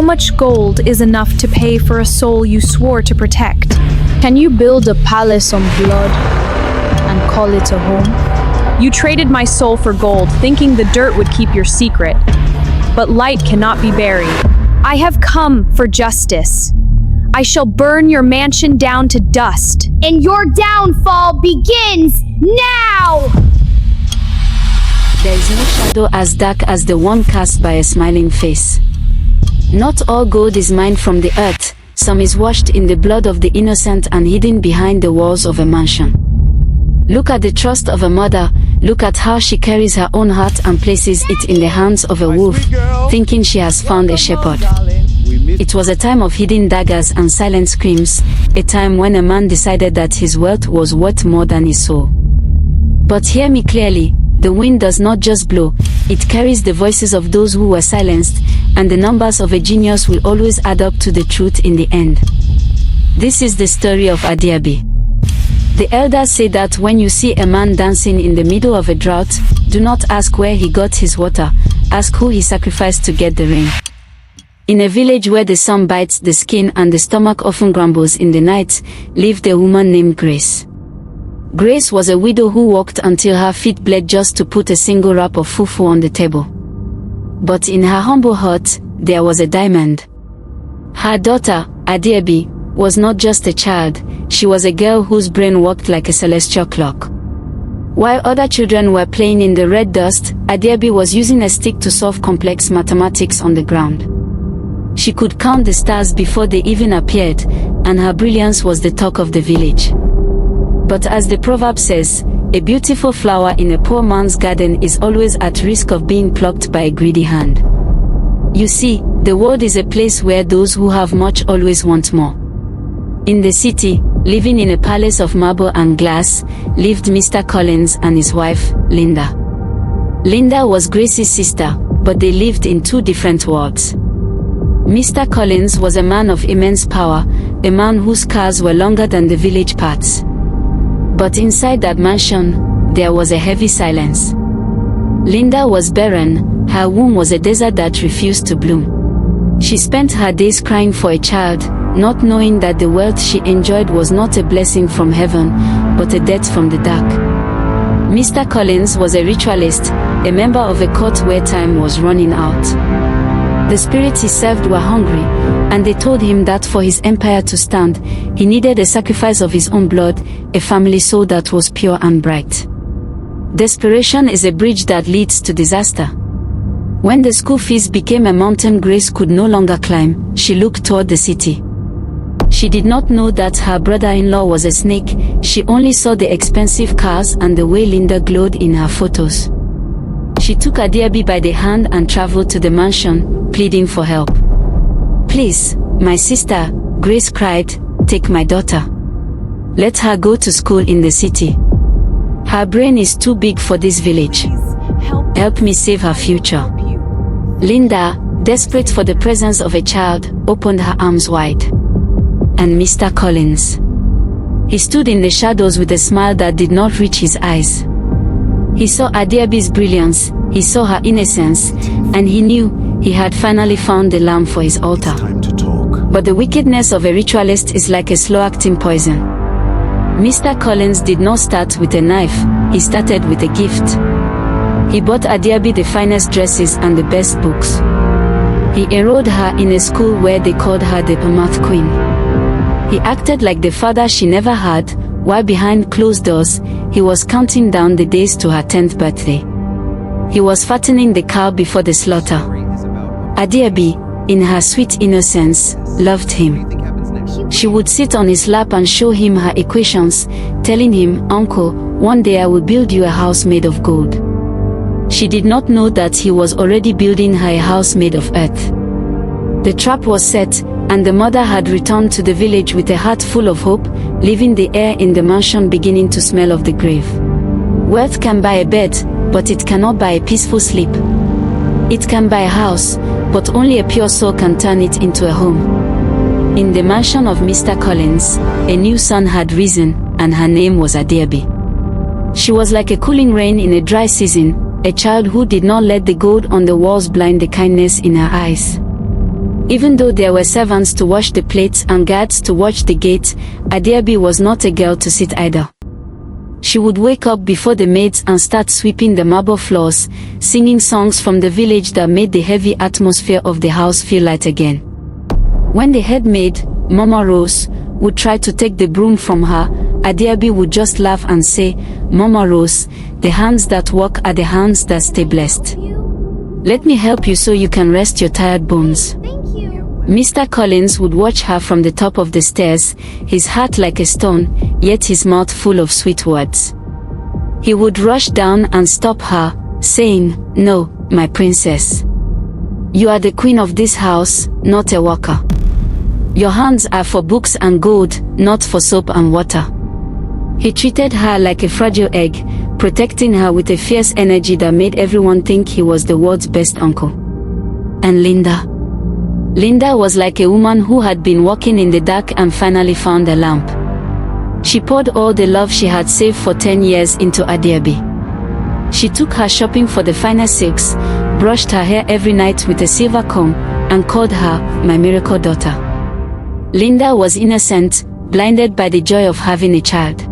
much gold is enough to pay for a soul you swore to protect? Can you build a palace on blood and call it a home? You traded my soul for gold, thinking the dirt would keep your secret. But light cannot be buried. I have come for justice. I shall burn your mansion down to dust. And your downfall begins now! There is no shadow as dark as the one cast by a smiling face. Not all gold is mined from the earth, some is washed in the blood of the innocent and hidden behind the walls of a mansion. Look at the trust of a mother, look at how she carries her own heart and places it in the hands of a wolf, thinking she has found a shepherd. It was a time of hidden daggers and silent screams, a time when a man decided that his wealth was worth more than his soul. But hear me clearly, the wind does not just blow, it carries the voices of those who were silenced, and the numbers of a genius will always add up to the truth in the end. This is the story of Adeobi. The elders say that when you see a man dancing in the middle of a drought, do not ask where he got his water, ask who he sacrificed to get the rain. In a village where the sun bites the skin and the stomach often grumbles in the night, lived a woman named Grace. Grace was a widow who walked until her feet bled just to put a single wrap of fufu on the table. But in her humble heart, there was a diamond. Her daughter, Adeobi, was not just a child, she was a girl whose brain worked like a celestial clock. While other children were playing in the red dust, Adeobi was using a stick to solve complex mathematics on the ground. She could count the stars before they even appeared, and her brilliance was the talk of the village. But as the proverb says, a beautiful flower in a poor man's garden is always at risk of being plucked by a greedy hand. You see, the world is a place where those who have much always want more. In the city, living in a palace of marble and glass, lived Mr. Collins and his wife, Linda. Linda was Grace's sister, but they lived in two different worlds. Mr. Collins was a man of immense power, a man whose cars were longer than the village paths. But inside that mansion, there was a heavy silence. Linda was barren, her womb was a desert that refused to bloom. She spent her days crying for a child, not knowing that the wealth she enjoyed was not a blessing from heaven, but a debt from the dark. Mr. Collins was a ritualist, a member of a court where time was running out. The spirits he served were hungry, and they told him that for his empire to stand, he needed a sacrifice of his own blood, a family soul that was pure and bright. Desperation is a bridge that leads to disaster. When the school fees became a mountain Grace could no longer climb, she looked toward the city. She did not know that her brother-in-law was a snake, she only saw the expensive cars and the way Linda glowed in her photos. She took Adeobi by the hand and traveled to the mansion, pleading for help. "Please, my sister," Grace cried, "take my daughter. Let her go to school in the city. Her brain is too big for this village. Help me save her future." Linda, desperate for the presence of a child, opened her arms wide. And Mr. Collins. He stood in the shadows with a smile that did not reach his eyes. He saw Adeobi's brilliance, he saw her innocence, and he knew he had finally found the lamb for his altar. But the wickedness of a ritualist is like a slow-acting poison. Mr. Collins did not start with a knife, he started with a gift. He bought Adeobi the finest dresses and the best books. He enrolled her in a school where they called her the Math Queen. He acted like the father she never had, while behind closed doors, he was counting down the days to her 10th birthday. He was fattening the cow before the slaughter. Adeobi, in her sweet innocence, loved him. She would sit on his lap and show him her equations, telling him, "Uncle, one day I will build you a house made of gold." She did not know that he was already building her a house made of earth. The trap was set, and the mother had returned to the village with a heart full of hope, leaving the air in the mansion beginning to smell of the grave. Wealth can buy a bed, but it cannot buy a peaceful sleep. It can buy a house, but only a pure soul can turn it into a home. In the mansion of Mr. Collins, a new sun had risen, and her name was Adeobi. She was like a cooling rain in a dry season, a child who did not let the gold on the walls blind the kindness in her eyes. Even though there were servants to wash the plates and guards to watch the gate, Adeobi was not a girl to sit idle. She would wake up before the maids and start sweeping the marble floors, singing songs from the village that made the heavy atmosphere of the house feel light again. When the head maid, Mama Rose, would try to take the broom from her, Adeobi would just laugh and say, "Mama Rose, the hands that work are the hands that stay blessed. Let me help you so you can rest your tired bones." Mr. Collins would watch her from the top of the stairs, his heart like a stone, yet his mouth full of sweet words. He would rush down and stop her, saying, "No, my princess. You are the queen of this house, not a worker. Your hands are for books and gold, not for soap and water." He treated her like a fragile egg, protecting her with a fierce energy that made everyone think he was the world's best uncle. And Linda was like a woman who had been walking in the dark and finally found a lamp. She poured all the love she had saved for 10 years into Adeobi. She took her shopping for the finest silks, brushed her hair every night with a silver comb, and called her my miracle daughter. Linda was innocent, blinded by the joy of having a child.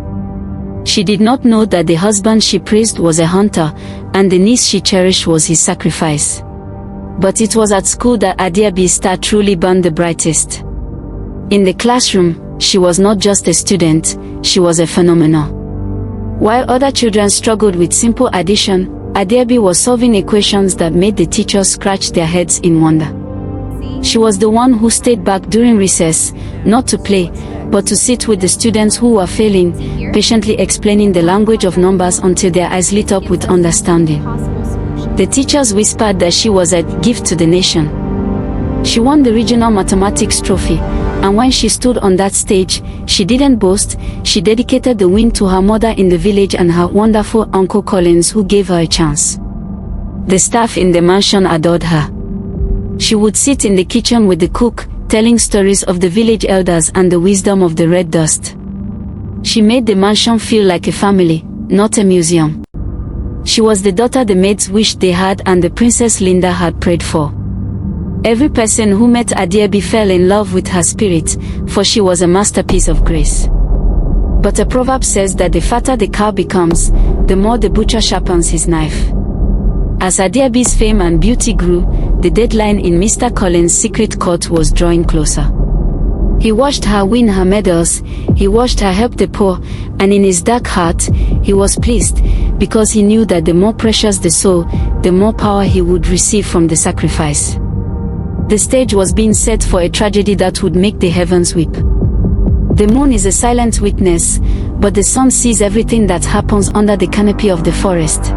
She did not know that the husband she praised was a hunter, and the niece she cherished was his sacrifice. But it was at school that Adeobi's star truly burned the brightest. In the classroom, she was not just a student, she was a phenomenon. While other children struggled with simple addition, Adeobi was solving equations that made the teachers scratch their heads in wonder. She was the one who stayed back during recess, not to play, but to sit with the students who were failing, patiently explaining the language of numbers until their eyes lit up with understanding. The teachers whispered that she was a gift to the nation. She won the regional mathematics trophy, and when she stood on that stage, she didn't boast, she dedicated the win to her mother in the village and her wonderful Uncle Collins who gave her a chance. The staff in the mansion adored her. She would sit in the kitchen with the cook, telling stories of the village elders and the wisdom of the red dust. She made the mansion feel like a family, not a museum. She was the daughter the maids wished they had and the Princess Linda had prayed for. Every person who met Adeobi fell in love with her spirit, for she was a masterpiece of grace. But a proverb says that the fatter the cow becomes, the more the butcher sharpens his knife. As Adeobi's fame and beauty grew, the deadline in Mr. Collins' secret court was drawing closer. He watched her win her medals, he watched her help the poor, and in his dark heart, he was pleased, because he knew that the more precious the soul, the more power he would receive from the sacrifice. The stage was being set for a tragedy that would make the heavens weep. The moon is a silent witness, but the sun sees everything that happens under the canopy of the forest.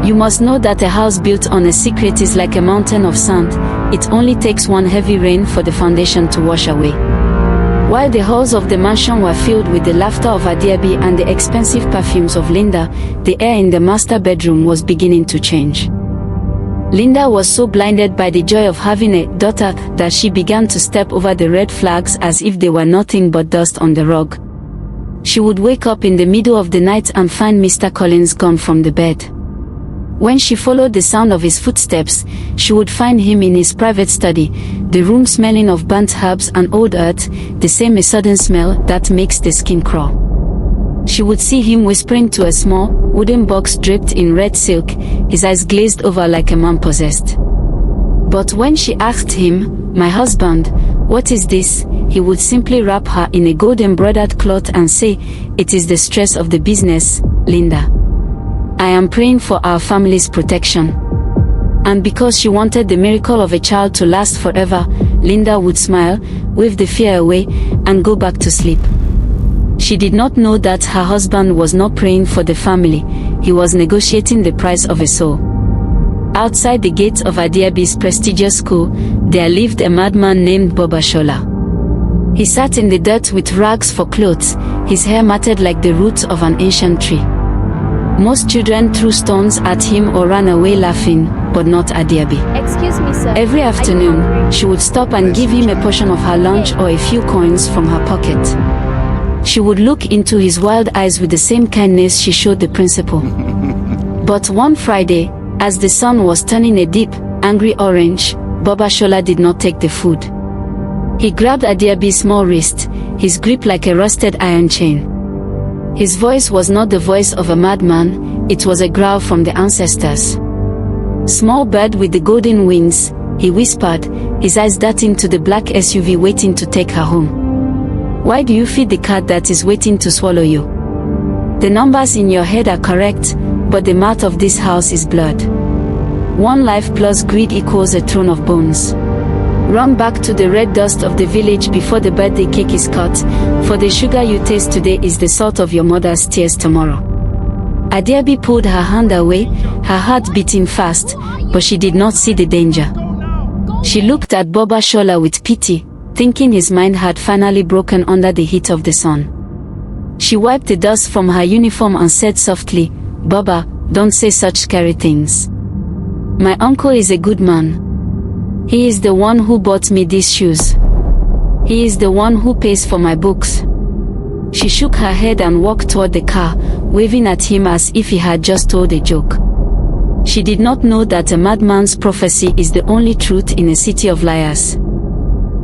You must know that a house built on a secret is like a mountain of sand. It only takes one heavy rain for the foundation to wash away. While the halls of the mansion were filled with the laughter of Adeobi and the expensive perfumes of Linda, the air in the master bedroom was beginning to change. Linda was so blinded by the joy of having a daughter that she began to step over the red flags as if they were nothing but dust on the rug. She would wake up in the middle of the night and find Mr. Collins gone from the bed. When she followed the sound of his footsteps, she would find him in his private study, the room smelling of burnt herbs and old earth, the same sudden smell that makes the skin crawl. She would see him whispering to a small, wooden box draped in red silk, his eyes glazed over like a man possessed. But when she asked him, "My husband, what is this?" he would simply wrap her in a gold-embroidered cloth and say, "It is the stress of the business, Linda. I am praying for our family's protection." And because she wanted the miracle of a child to last forever, Linda would smile, wave the fear away, and go back to sleep. She did not know that her husband was not praying for the family, he was negotiating the price of a soul. Outside the gates of Adeobi's prestigious school, there lived a madman named Babashola. He sat in the dirt with rags for clothes, his hair matted like the roots of an ancient tree. Most children threw stones at him or ran away laughing, but not Adeobi. Excuse me, sir. Every afternoon, she would stop and give him a portion of her lunch or a few coins from her pocket. She would look into his wild eyes with the same kindness she showed the principal. But one Friday, as the sun was turning a deep, angry orange, Babashola did not take the food. He grabbed Adeobi's small wrist, his grip like a rusted iron chain. His voice was not the voice of a madman, it was a growl from the ancestors. "Small bird with the golden wings," he whispered, his eyes darting to the black SUV waiting to take her home. "Why do you feed the cat that is waiting to swallow you? The numbers in your head are correct, but the mouth of this house is blood. One life plus greed equals a throne of bones. Run back to the red dust of the village before the birthday cake is cut, for the sugar you taste today is the salt of your mother's tears tomorrow." Adeobi pulled her hand away, her heart beating fast, but she did not see the danger. She looked at Babashola with pity, thinking his mind had finally broken under the heat of the sun. She wiped the dust from her uniform and said softly, "Baba, don't say such scary things. My uncle is a good man. He is the one who bought me these shoes. He is the one who pays for my books." She shook her head and walked toward the car, waving at him as if he had just told a joke. She did not know that a madman's prophecy is the only truth in a city of liars.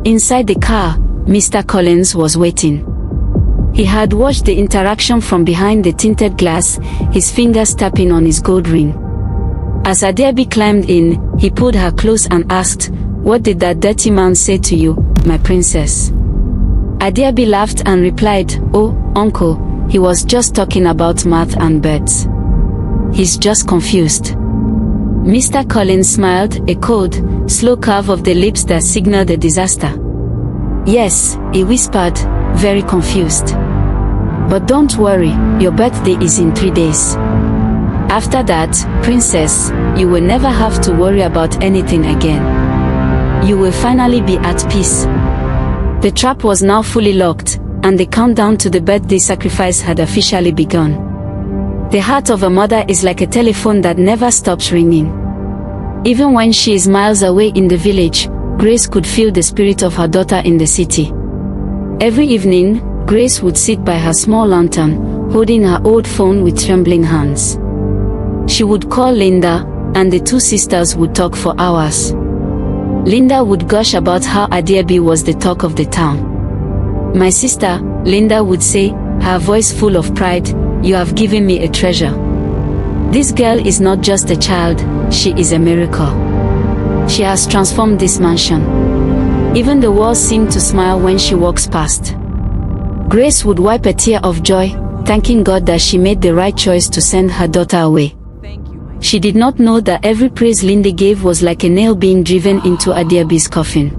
Inside the car, Mr. Collins was waiting. He had watched the interaction from behind the tinted glass, his fingers tapping on his gold ring. As Adeobi climbed in, he pulled her close and asked, "What did that dirty man say to you, my princess?" Adeobi laughed and replied, "Oh, uncle, he was just talking about math and birds. He's just confused." Mr. Collins smiled, a cold, slow curve of the lips that signaled a disaster. "Yes," he whispered, very confused. "But don't worry, your birthday is in 3 days. After that, princess, you will never have to worry about anything again. You will finally be at peace." The trap was now fully locked, and the countdown to the birthday sacrifice had officially begun. The heart of a mother is like a telephone that never stops ringing. Even when she is miles away in the village, Grace could feel the spirit of her daughter in the city. Every evening, Grace would sit by her small lantern, holding her old phone with trembling hands. She would call Linda, and the two sisters would talk for hours. Linda would gush about how Adeobi was the talk of the town. "My sister," Linda would say, her voice full of pride, "you have given me a treasure. This girl is not just a child, she is a miracle. She has transformed this mansion." Even the walls seemed to smile when she walks past. Grace would wipe a tear of joy, thanking God that she made the right choice to send her daughter away. She did not know that every praise Linda gave was like a nail being driven into Adeobi's coffin.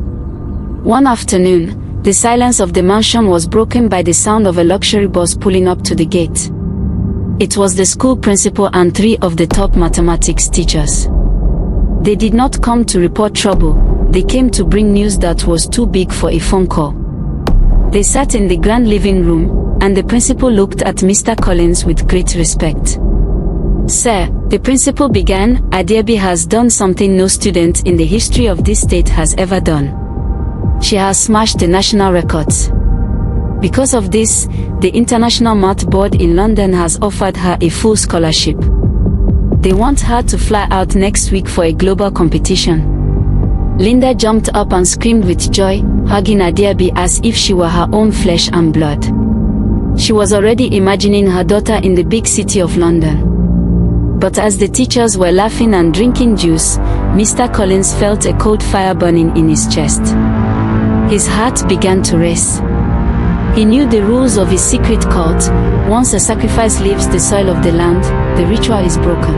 One afternoon, the silence of the mansion was broken by the sound of a luxury bus pulling up to the gate. It was the school principal and 3 of the top mathematics teachers. They did not come to report trouble, they came to bring news that was too big for a phone call. They sat in the grand living room, and the principal looked at Mr. Collins with great respect. "Sir," the principal began, "Adeobi has done something no student in the history of this state has ever done. She has smashed the national records. Because of this, the International Math Board in London has offered her a full scholarship. They want her to fly out next week for a global competition." Linda jumped up and screamed with joy, hugging Adeobi as if she were her own flesh and blood. She was already imagining her daughter in the big city of London. But as the teachers were laughing and drinking juice, Mr. Collins felt a cold fire burning in his chest. His heart began to race. He knew the rules of his secret cult. Once a sacrifice leaves the soil of the land, the ritual is broken.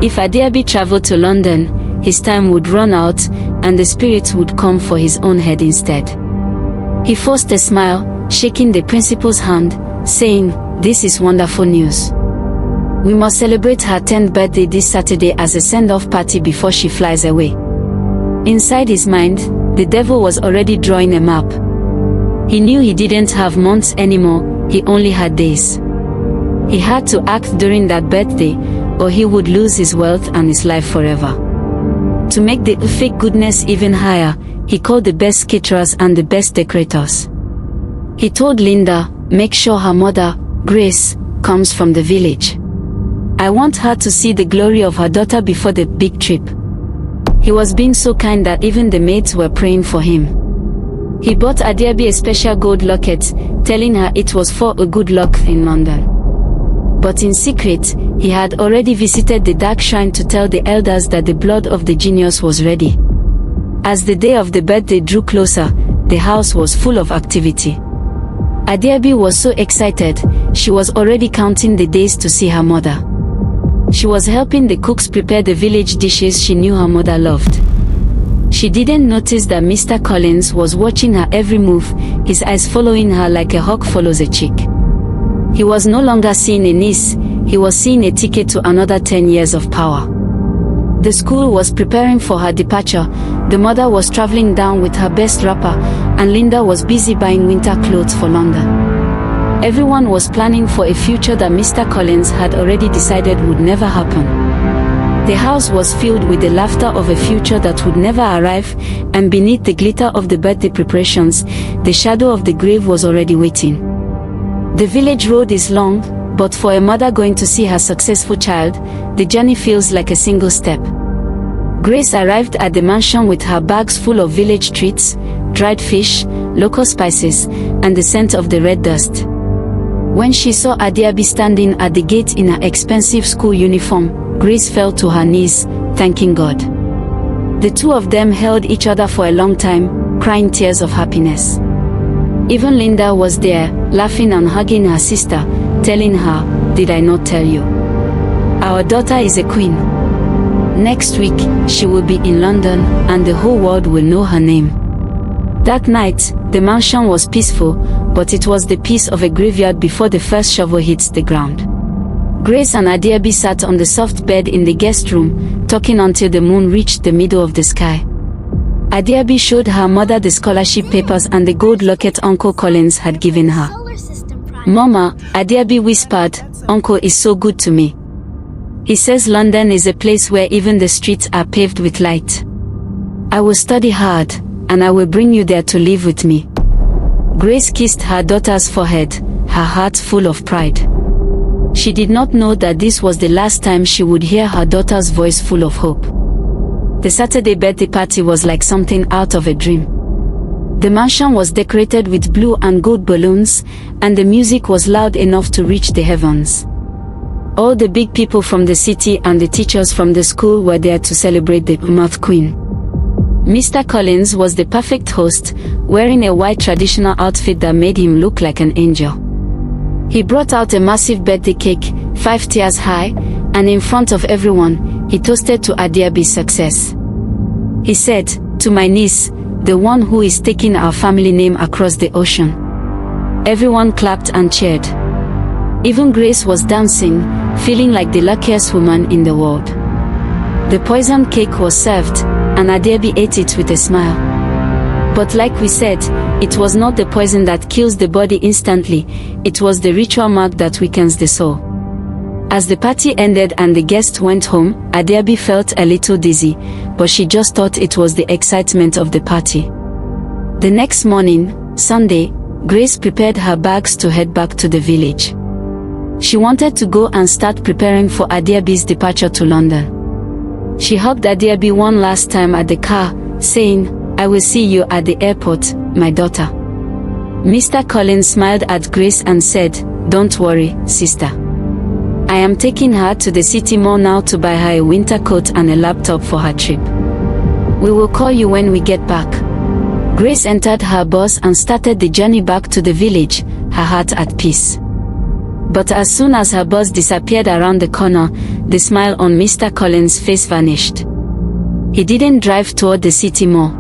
If Adeobi traveled to London, his time would run out, and the spirits would come for his own head instead. He forced a smile, shaking the principal's hand, saying, "This is wonderful news. We must celebrate her 10th birthday this Saturday as a send-off party before she flies away." Inside his mind, the devil was already drawing a map. He knew he didn't have months anymore, he only had days. He had to act during that birthday, or he would lose his wealth and his life forever. To make the fake goodness even higher, he called the best caterers and the best decorators. He told Linda, "Make sure her mother, Grace, comes from the village. I want her to see the glory of her daughter before the big trip." He was being so kind that even the maids were praying for him. He bought Adeobi a special gold locket, telling her it was for a good luck in London. But in secret, he had already visited the dark shrine to tell the elders that the blood of the genius was ready. As the day of the birthday drew closer, the house was full of activity. Adeobi was so excited, she was already counting the days to see her mother. She was helping the cooks prepare the village dishes she knew her mother loved. She didn't notice that Mr. Collins was watching her every move, his eyes following her like a hawk follows a chick. He was no longer seeing a niece, he was seeing a ticket to another 10 years of power. The school was preparing for her departure, the mother was traveling down with her best wrapper, and Linda was busy buying winter clothes for London. Everyone was planning for a future that Mr. Collins had already decided would never happen. The house was filled with the laughter of a future that would never arrive, and beneath the glitter of the birthday preparations, the shadow of the grave was already waiting. The village road is long, but for a mother going to see her successful child, the journey feels like a single step. Grace arrived at the mansion with her bags full of village treats, dried fish, local spices, and the scent of the red dust. When she saw Adeobi standing at the gate in her expensive school uniform, Grace fell to her knees, thanking God. The two of them held each other for a long time, crying tears of happiness. Even Linda was there, laughing and hugging her sister, telling her, "Did I not tell you? Our daughter is a queen. Next week, she will be in London, and the whole world will know her name." That night, the mansion was peaceful, but it was the peace of a graveyard before the first shovel hits the ground. Grace and Adeobi sat on the soft bed in the guest room, talking until the moon reached the middle of the sky. Adeobi showed her mother the scholarship papers and the gold locket Uncle Collins had given her. "Mama," Adeobi whispered, "Uncle is so good to me. He says London is a place where even the streets are paved with light. I will study hard, and I will bring you there to live with me." Grace kissed her daughter's forehead, her heart full of pride. She did not know that this was the last time she would hear her daughter's voice full of hope. The Saturday birthday party was like something out of a dream. The mansion was decorated with blue and gold balloons, and the music was loud enough to reach the heavens. All the big people from the city and the teachers from the school were there to celebrate the Mouth Queen. Mr. Collins was the perfect host, wearing a white traditional outfit that made him look like an angel. He brought out a massive birthday cake, 5 tiers high, and in front of everyone, he toasted to Adeobi's success. He said, "To my niece, the one who is taking our family name across the ocean." Everyone clapped and cheered. Even Grace was dancing, feeling like the luckiest woman in the world. The poisoned cake was served, and Adeobi ate it with a smile. But like we said, it was not the poison that kills the body instantly, it was the ritual mark that weakens the soul. As the party ended and the guests went home, Adeobi felt a little dizzy, but she just thought it was the excitement of the party. The next morning, Sunday, Grace prepared her bags to head back to the village. She wanted to go and start preparing for Adeobi's departure to London. She hugged Adeobi one last time at the car, saying, "I will see you at the airport, my daughter." Mr. Collins smiled at Grace and said, "Don't worry, sister. I am taking her to the city mall now to buy her a winter coat and a laptop for her trip. We will call you when we get back." Grace entered her bus and started the journey back to the village, her heart at peace. But as soon as her bus disappeared around the corner, the smile on Mr. Collins' face vanished. He didn't drive toward the city mall.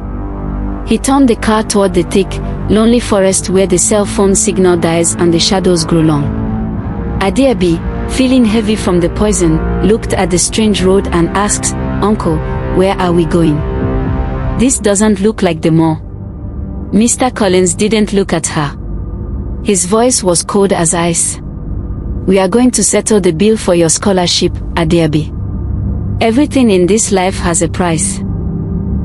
He turned the car toward the thick, lonely forest where the cell phone signal dies and the shadows grew long. Adeobi, feeling heavy from the poison, looked at the strange road and asked, "Uncle, where are we going? This doesn't look like the mall." Mr. Collins didn't look at her. His voice was cold as ice. "We are going to settle the bill for your scholarship, Adeobi. Everything in this life has a price.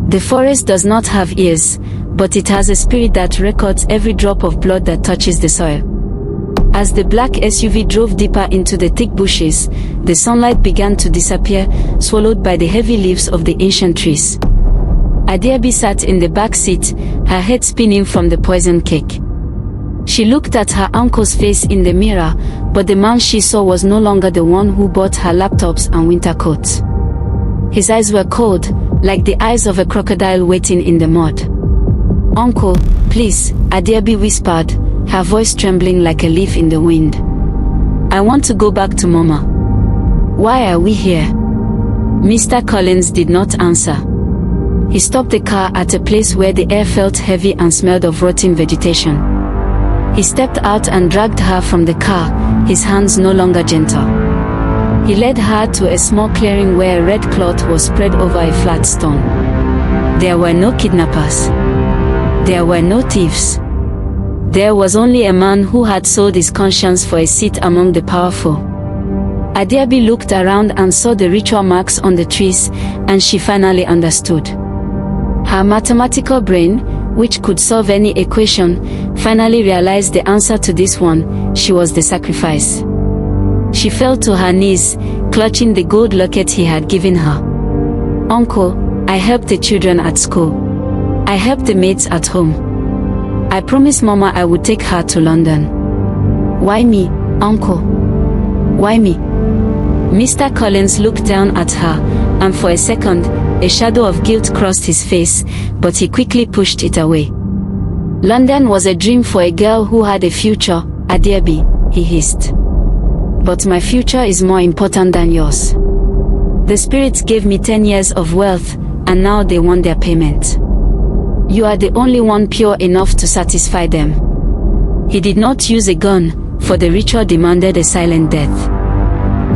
The forest does not have ears, but it has a spirit that records every drop of blood that touches the soil." As the black SUV drove deeper into the thick bushes, the sunlight began to disappear, swallowed by the heavy leaves of the ancient trees. Adeobi sat in the back seat, her head spinning from the poison cake. She looked at her uncle's face in the mirror, but the man she saw was no longer the one who bought her laptops and winter coats. His eyes were cold, like the eyes of a crocodile waiting in the mud. "Uncle, please," Adeobi whispered, her voice trembling like a leaf in the wind. "I want to go back to Mama." "Why are we here?" Mr. Collins did not answer. He stopped the car at a place where the air felt heavy and smelled of rotting vegetation. He stepped out and dragged her from the car, his hands no longer gentle. He led her to a small clearing where a red cloth was spread over a flat stone. There were no kidnappers. There were no thieves. There was only a man who had sold his conscience for a seat among the powerful. Adeobi looked around and saw the ritual marks on the trees, and she finally understood. Her mathematical brain, which could solve any equation, finally realized the answer to this one: she was the sacrifice. She fell to her knees, clutching the gold locket he had given her. "Uncle, I helped the children at school. I helped the maids at home. I promised Mama I would take her to London. Why me, Uncle? Why me?" Mr. Collins looked down at her, and for a second, a shadow of guilt crossed his face, but he quickly pushed it away. "London was a dream for a girl who had a future, Adeobi," he hissed. "But my future is more important than yours. The spirits gave me 10 years of wealth, and now they want their payment. You are the only one pure enough to satisfy them." He did not use a gun, for the ritual demanded a silent death.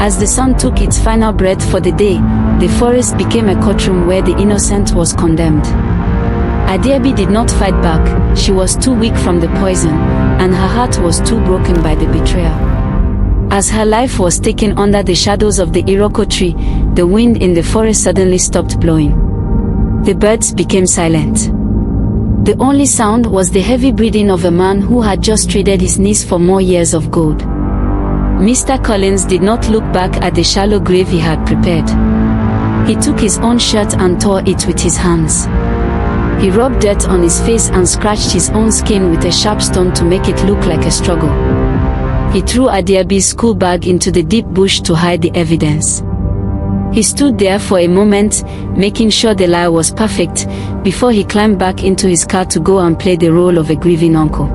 As the sun took its final breath for the day, the forest became a courtroom where the innocent was condemned. Adeobi did not fight back. She was too weak from the poison, and her heart was too broken by the betrayal. As her life was taken under the shadows of the Iroko tree, the wind in the forest suddenly stopped blowing. The birds became silent. The only sound was the heavy breathing of a man who had just traded his knees for more years of gold. Mr. Collins did not look back at the shallow grave he had prepared. He took his own shirt and tore it with his hands. He rubbed dirt on his face and scratched his own skin with a sharp stone to make it look like a struggle. He threw Adeobi's school bag into the deep bush to hide the evidence. He stood there for a moment, making sure the lie was perfect, before he climbed back into his car to go and play the role of a grieving uncle.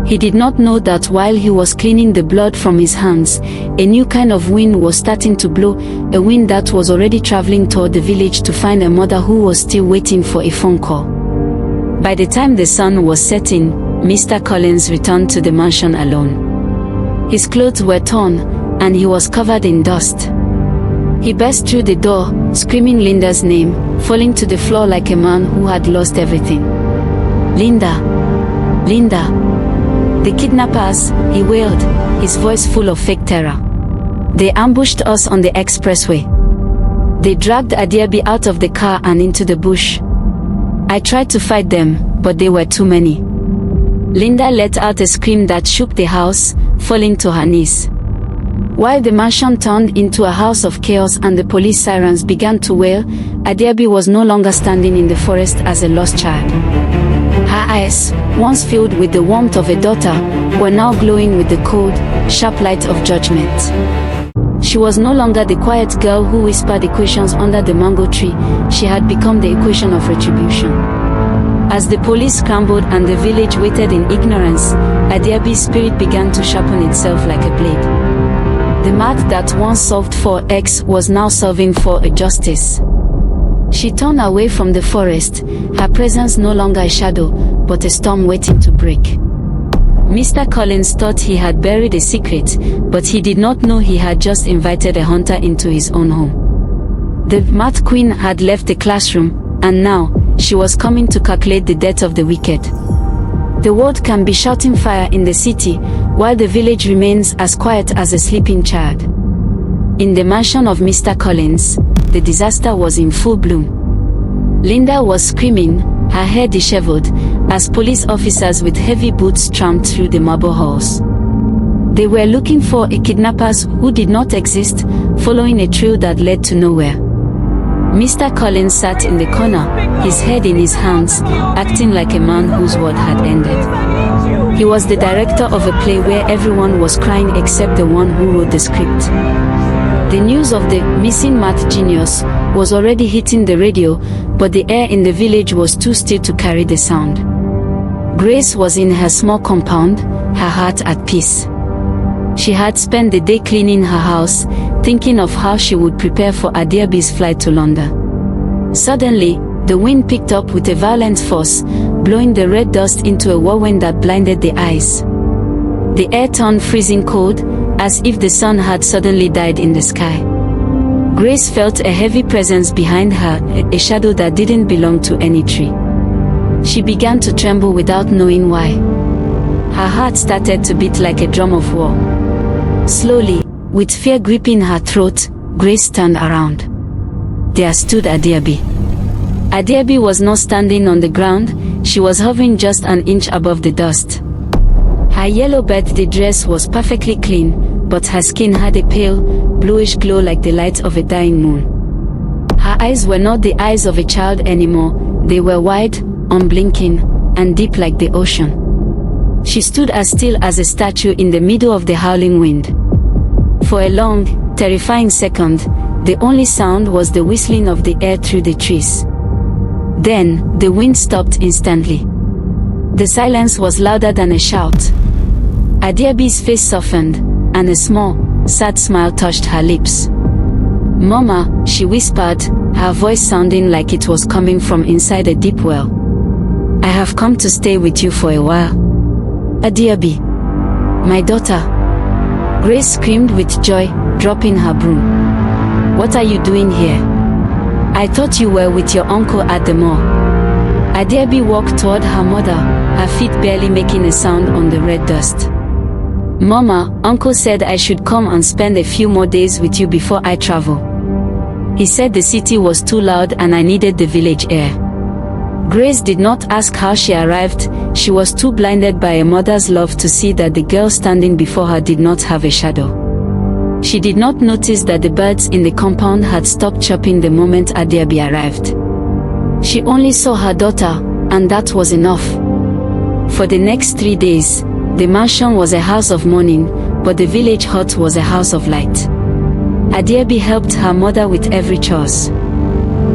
He did not know that while he was cleaning the blood from his hands, a new kind of wind was starting to blow, a wind that was already traveling toward the village to find a mother who was still waiting for a phone call. By the time the sun was setting, Mr. Collins returned to the mansion alone. His clothes were torn, and he was covered in dust. He burst through the door, screaming Linda's name, falling to the floor like a man who had lost everything. "Linda! Linda! The kidnappers," he wailed, his voice full of fake terror. "They ambushed us on the expressway. They dragged Adeobi out of the car and into the bush. I tried to fight them, but they were too many." Linda let out a scream that shook the house, falling to her knees. While the mansion turned into a house of chaos and the police sirens began to wail, Adeobi was no longer standing in the forest as a lost child. Her eyes, once filled with the warmth of a daughter, were now glowing with the cold, sharp light of judgment. She was no longer the quiet girl who whispered equations under the mango tree. She had become the equation of retribution. As the police scrambled and the village waited in ignorance, Adeobi's spirit began to sharpen itself like a blade. The math that once solved for X was now solving for a justice. She turned away from the forest, her presence no longer a shadow, but a storm waiting to break. Mr. Collins thought he had buried a secret, but he did not know he had just invited a hunter into his own home. The math queen had left the classroom, and now, she was coming to calculate the death of the wicked. The world can be shouting fire in the city, while the village remains as quiet as a sleeping child. In the mansion of Mr. Collins, the disaster was in full bloom. Linda was screaming, her hair disheveled, as police officers with heavy boots tramped through the marble halls. They were looking for kidnappers who did not exist, following a trail that led to nowhere. Mr. Collins sat in the corner, his head in his hands, acting like a man whose world had ended. He was the director of a play where everyone was crying except the one who wrote the script. The news of the missing math genius was already hitting the radio, but the air in the village was too still to carry the sound. Grace was in her small compound, her heart at peace. She had spent the day cleaning her house, thinking of how she would prepare for Adeobi's flight to London. Suddenly, the wind picked up with a violent force, blowing the red dust into a whirlwind that blinded the eyes. The air turned freezing cold, as if the sun had suddenly died in the sky. Grace felt a heavy presence behind her, a shadow that didn't belong to any tree. She began to tremble without knowing why. Her heart started to beat like a drum of war. Slowly, with fear gripping her throat, Grace turned around. There stood Adeobi. Adeobi was not standing on the ground, she was hovering just an inch above the dust. Her yellow birthday dress was perfectly clean, but her skin had a pale, bluish glow like the light of a dying moon. Her eyes were not the eyes of a child anymore, they were wide, unblinking, and deep like the ocean. She stood as still as a statue in the middle of the howling wind. For a long, terrifying second, the only sound was the whistling of the air through the trees. Then, the wind stopped instantly. The silence was louder than a shout. Adeobi's face softened, and a small, sad smile touched her lips. "Mama," she whispered, her voice sounding like it was coming from inside a deep well. "I have come to stay with you for a while." "Adeobi, my daughter." Grace screamed with joy, dropping her broom. "What are you doing here? I thought you were with your uncle at the mall." Adeobi walked toward her mother, her feet barely making a sound on the red dust. "Mama, Uncle said I should come and spend a few more days with you before I travel. He said the city was too loud and I needed the village air." Grace did not ask how she arrived, she was too blinded by a mother's love to see that the girl standing before her did not have a shadow. She did not notice that the birds in the compound had stopped chirping the moment Adeobi arrived. She only saw her daughter, and that was enough. For the next 3 days, the mansion was a house of mourning, but the village hut was a house of light. Adeobi helped her mother with every chores.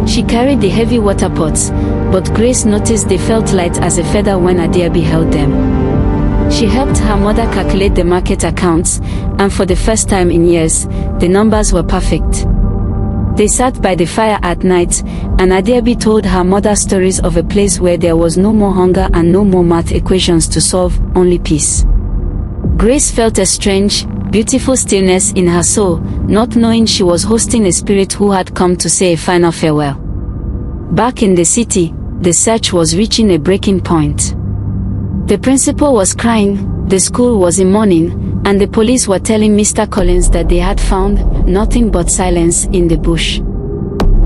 She carried the heavy water pots, but Grace noticed they felt light as a feather when Adeobi held them. She helped her mother calculate the market accounts, and for the first time in years, the numbers were perfect. They sat by the fire at night, and Adeobi told her mother stories of a place where there was no more hunger and no more math equations to solve, only peace. Grace felt a strange, beautiful stillness in her soul, not knowing she was hosting a spirit who had come to say a final farewell. Back in the city, the search was reaching a breaking point. The principal was crying, the school was in mourning, and the police were telling Mr. Collins that they had found nothing but silence in the bush.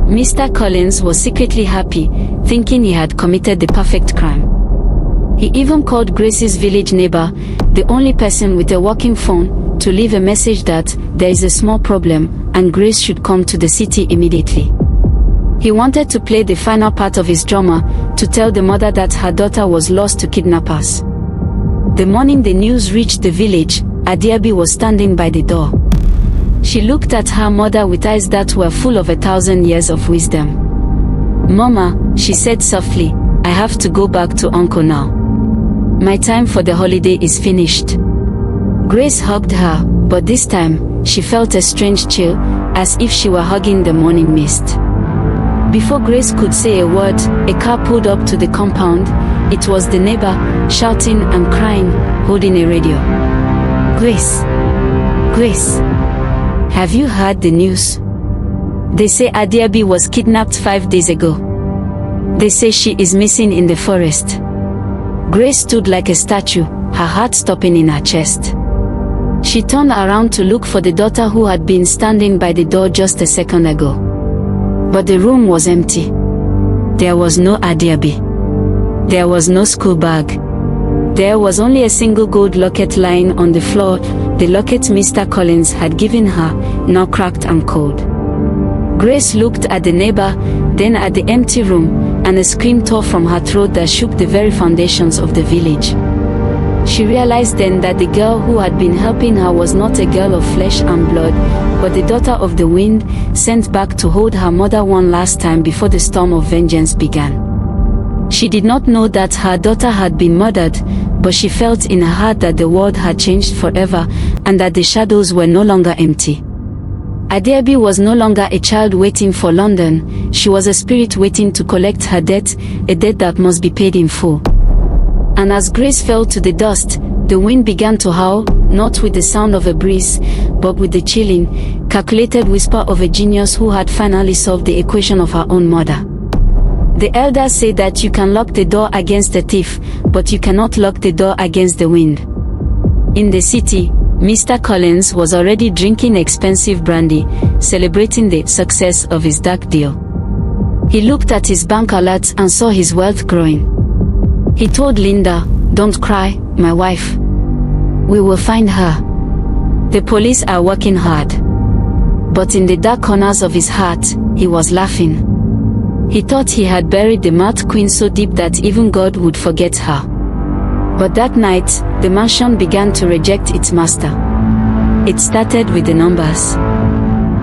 Mr. Collins was secretly happy, thinking he had committed the perfect crime. He even called Grace's village neighbor, the only person with a working phone, to leave a message that there is a small problem and Grace should come to the city immediately. He wanted to play the final part of his drama, to tell the mother that her daughter was lost to kidnappers. The morning the news reached the village, Adeobi was standing by the door. She looked at her mother with eyes that were full of 1,000 years of wisdom. "Mama," she said softly, "I have to go back to Uncle now. My time for the holiday is finished." Grace hugged her, but this time, she felt a strange chill, as if she were hugging the morning mist. Before Grace could say a word, a car pulled up to the compound. It was the neighbor, shouting and crying, holding a radio. "Grace! Grace! Have you heard the news? They say Adeobi was kidnapped 5 days ago. They say she is missing in the forest." Grace stood like a statue, her heart stopping in her chest. She turned around to look for the daughter who had been standing by the door just a second ago. But the room was empty. There was no Adeobi. There was no school bag. There was only a single gold locket lying on the floor, the locket Mr. Collins had given her, now cracked and cold. Grace looked at the neighbor, then at the empty room, and a scream tore from her throat that shook the very foundations of the village. She realized then that the girl who had been helping her was not a girl of flesh and blood, but the daughter of the wind, sent back to hold her mother one last time before the storm of vengeance began. She did not know that her daughter had been murdered, but she felt in her heart that the world had changed forever, and that the shadows were no longer empty. Adeobi was no longer a child waiting for London, she was a spirit waiting to collect her debt, a debt that must be paid in full. And as Grace fell to the dust, the wind began to howl, not with the sound of a breeze, but with the chilling, calculated whisper of a genius who had finally solved the equation of her own murder. The elders say that you can lock the door against the thief, but you cannot lock the door against the wind. In the city, Mr. Collins was already drinking expensive brandy, celebrating the success of his dark deal. He looked at his bank alerts and saw his wealth growing. He told Linda, "Don't cry, my wife. We will find her. The police are working hard." But in the dark corners of his heart, he was laughing. He thought he had buried the mad queen so deep that even God would forget her. But that night, the mansion began to reject its master. It started with the numbers.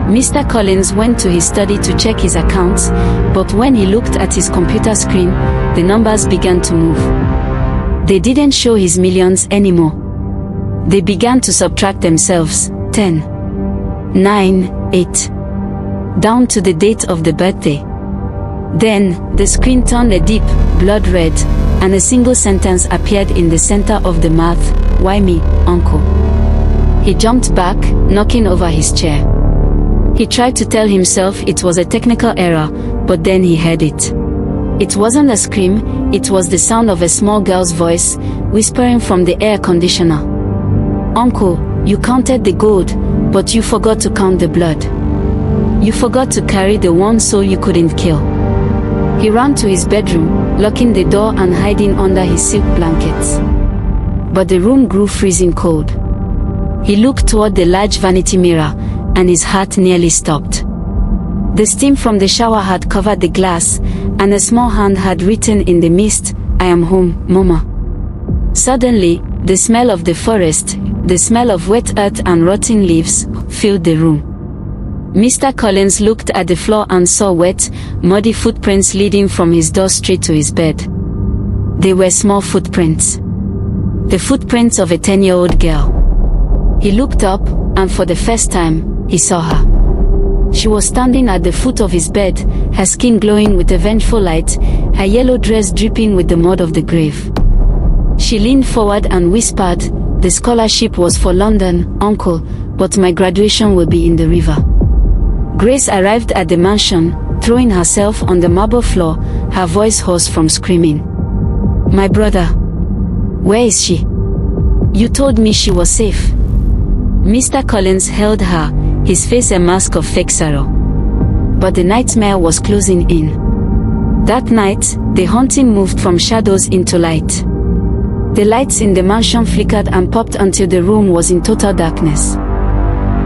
Mr. Collins went to his study to check his accounts, but when he looked at his computer screen, the numbers began to move. They didn't show his millions anymore. They began to subtract themselves, 10, 9, 8, down to the date of the birthday. Then, the screen turned a deep, blood red, and a single sentence appeared in the center of the mouth, "Why me, uncle?" He jumped back, knocking over his chair. He tried to tell himself it was a technical error, but then he heard it. It wasn't a scream, it was the sound of a small girl's voice, whispering from the air conditioner. "Uncle, you counted the gold, but you forgot to count the blood. You forgot to carry the one soul you couldn't kill." He ran to his bedroom, locking the door and hiding under his silk blankets. But the room grew freezing cold. He looked toward the large vanity mirror, and his heart nearly stopped. The steam from the shower had covered the glass, and a small hand had written in the mist, "I am home, Mama." Suddenly, the smell of the forest, the smell of wet earth and rotting leaves, filled the room. Mr. Collins looked at the floor and saw wet, muddy footprints leading from his door straight to his bed. They were small footprints. The footprints of a 10-year-old girl. He looked up, and for the first time, he saw her. She was standing at the foot of his bed, her skin glowing with a vengeful light, her yellow dress dripping with the mud of the grave. She leaned forward and whispered, "The scholarship was for London, uncle, but my graduation will be in the river." Grace arrived at the mansion, throwing herself on the marble floor, her voice hoarse from screaming. "My brother. Where is she? You told me she was safe." Mr. Collins held her, his face a mask of fake sorrow. But the nightmare was closing in. That night, the haunting moved from shadows into light. The lights in the mansion flickered and popped until the room was in total darkness.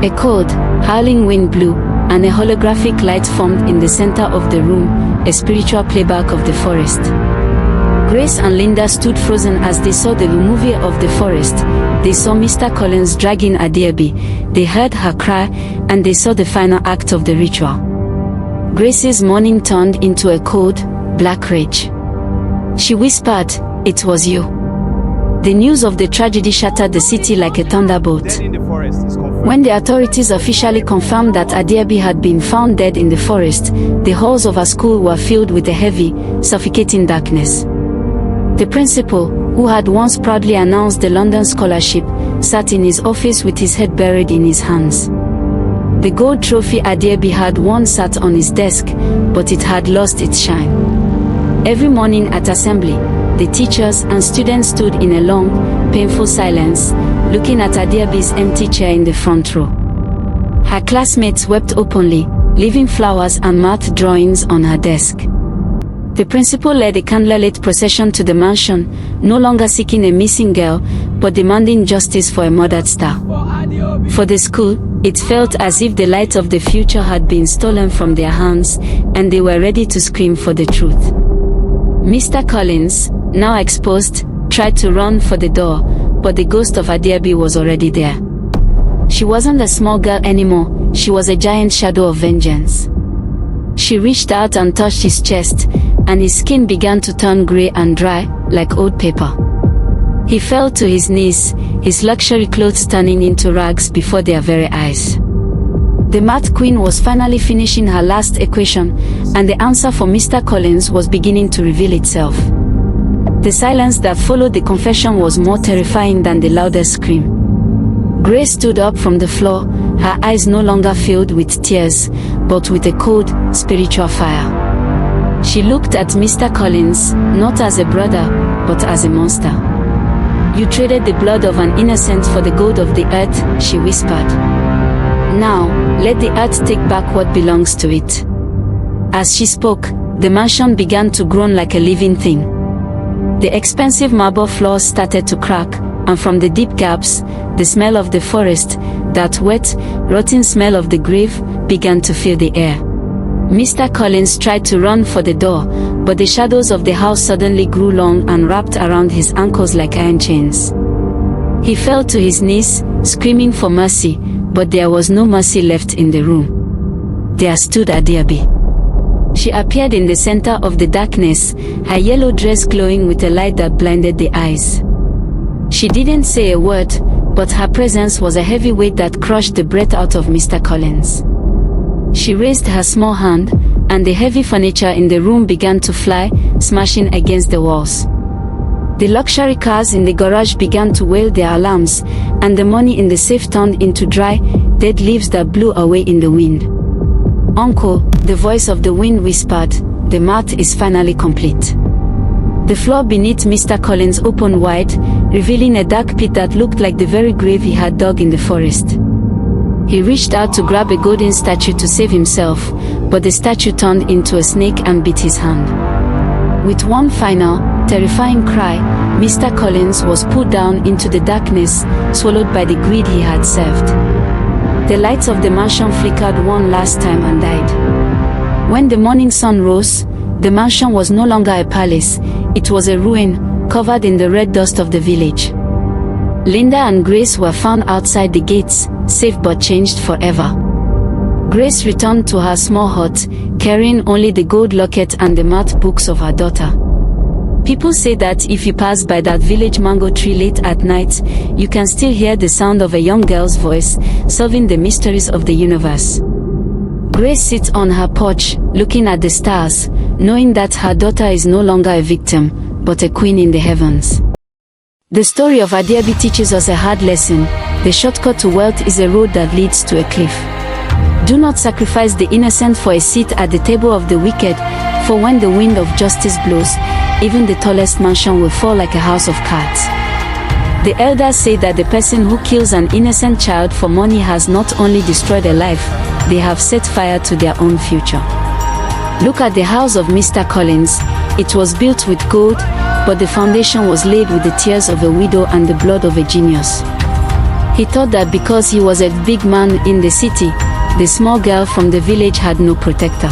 A cold, howling wind blew, and a holographic light formed in the center of the room, a spiritual playback of the forest. Grace and Linda stood frozen as they saw the movie of the forest. They saw Mr. Collins dragging Adeobi, they heard her cry, and they saw the final act of the ritual. Grace's mourning turned into a cold, black rage. She whispered, "It was you." The news of the tragedy shattered the city like a thunderbolt. When the authorities officially confirmed that Adeobi had been found dead in the forest, the halls of her school were filled with a heavy, suffocating darkness. The principal, who had once proudly announced the London scholarship, sat in his office with his head buried in his hands. The gold trophy Adeobi had once sat on his desk, but it had lost its shine. Every morning at assembly, the teachers and students stood in a long, painful silence, looking at Adeobi's empty chair in the front row. Her classmates wept openly, leaving flowers and math drawings on her desk. The principal led a candlelit procession to the mansion, no longer seeking a missing girl, but demanding justice for a murdered star. For the school, It felt as if the light of the future had been stolen from their hands, and they were ready to scream for the truth. Mr. Collins, now exposed, tried to run for the door, but the ghost of Adeobi was already there. She wasn't a small girl anymore, she was a giant shadow of vengeance. She reached out and touched his chest, and his skin began to turn grey and dry, like old paper. He fell to his knees, his luxury clothes turning into rags before their very eyes. The Mad Queen was finally finishing her last equation, and the answer for Mr. Collins was beginning to reveal itself. The silence that followed the confession was more terrifying than the loudest scream. Grace stood up from the floor, her eyes no longer filled with tears, but with a cold, spiritual fire. She looked at Mr. Collins, not as a brother, but as a monster. "You traded the blood of an innocent for the gold of the earth," she whispered. "Now, let the earth take back what belongs to it." As she spoke, the mansion began to groan like a living thing. The expensive marble floors started to crack, and from the deep gaps, the smell of the forest, that wet, rotten smell of the grave, began to fill the air. Mr. Collins tried to run for the door, but the shadows of the house suddenly grew long and wrapped around his ankles like iron chains. He fell to his knees, screaming for mercy, but there was no mercy left in the room. There stood Adeobi. She appeared in the center of the darkness, her yellow dress glowing with a light that blinded the eyes. She didn't say a word, but her presence was a heavy weight that crushed the breath out of Mr. Collins. She raised her small hand, and the heavy furniture in the room began to fly, smashing against the walls. The luxury cars in the garage began to wail their alarms, and the money in the safe turned into dry, dead leaves that blew away in the wind. "Uncle," the voice of the wind whispered, "the math is finally complete." The floor beneath Mr. Collins opened wide, revealing a dark pit that looked like the very grave he had dug in the forest. He reached out to grab a golden statue to save himself, but the statue turned into a snake and bit his hand. With one final, terrifying cry, Mr. Collins was pulled down into the darkness, swallowed by the greed he had served. The lights of the mansion flickered one last time and died. When the morning sun rose, the mansion was no longer a palace, it was a ruin, covered in the red dust of the village. Linda and Grace were found outside the gates, safe but changed forever. Grace returned to her small hut, carrying only the gold locket and the math books of her daughter. People say that if you pass by that village mango tree late at night, you can still hear the sound of a young girl's voice, solving the mysteries of the universe. Grace sits on her porch, looking at the stars, knowing that her daughter is no longer a victim, but a queen in the heavens. The story of Adeobi teaches us a hard lesson: the shortcut to wealth is a road that leads to a cliff. Do not sacrifice the innocent for a seat at the table of the wicked, for when the wind of justice blows, even the tallest mansion will fall like a house of cards. The elders say that the person who kills an innocent child for money has not only destroyed a life, they have set fire to their own future. Look at the house of Mr. Collins. It was built with gold, but the foundation was laid with the tears of a widow and the blood of a genius. He thought that because he was a big man in the city, the small girl from the village had no protector.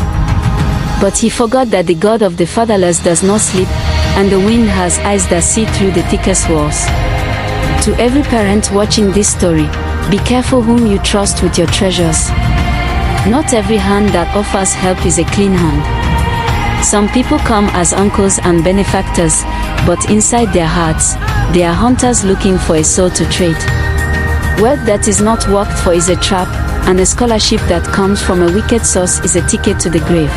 But he forgot that the God of the fatherless does not sleep, and the wind has eyes that see through the thickest walls. To every parent watching this story, be careful whom you trust with your treasures. Not every hand that offers help is a clean hand. Some people come as uncles and benefactors, but inside their hearts, they are hunters looking for a soul to trade. Wealth that is not worked for is a trap, and a scholarship that comes from a wicked source is a ticket to the grave.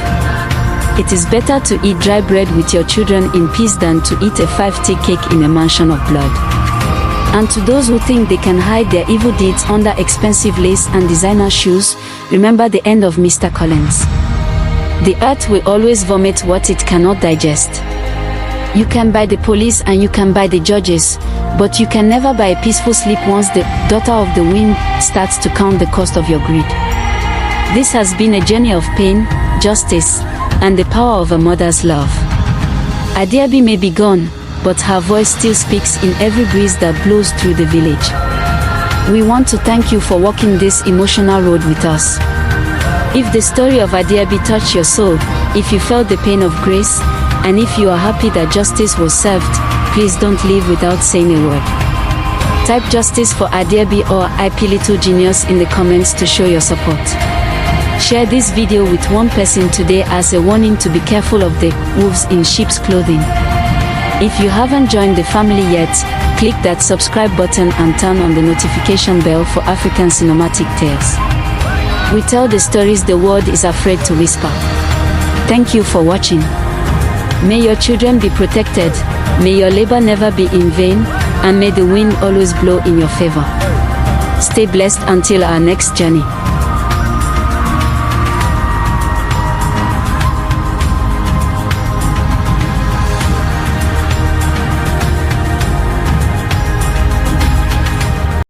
It is better to eat dry bread with your children in peace than to eat a 5-tier cake in a mansion of blood. And to those who think they can hide their evil deeds under expensive lace and designer shoes, remember the end of Mr. Collins. The earth will always vomit what it cannot digest. You can buy the police and you can buy the judges, but you can never buy a peaceful sleep once the daughter of the wind starts to count the cost of your greed. This has been a journey of pain, justice, and the power of a mother's love. Adeobi may be gone, but her voice still speaks in every breeze that blows through the village. We want to thank you for walking this emotional road with us. If the story of Adeobi touched your soul, if you felt the pain of grace, and if you are happy that justice was served, please don't leave without saying a word. Type justice for Adeobi or IP Little Genius in the comments to show your support. Share this video with one person today as a warning to be careful of the wolves in sheep's clothing. If you haven't joined the family yet, click that subscribe button and turn on the notification bell for African cinematic tales. We tell the stories the world is afraid to whisper. Thank you for watching. May your children be protected, may your labor never be in vain, and may the wind always blow in your favor. Stay blessed until our next journey.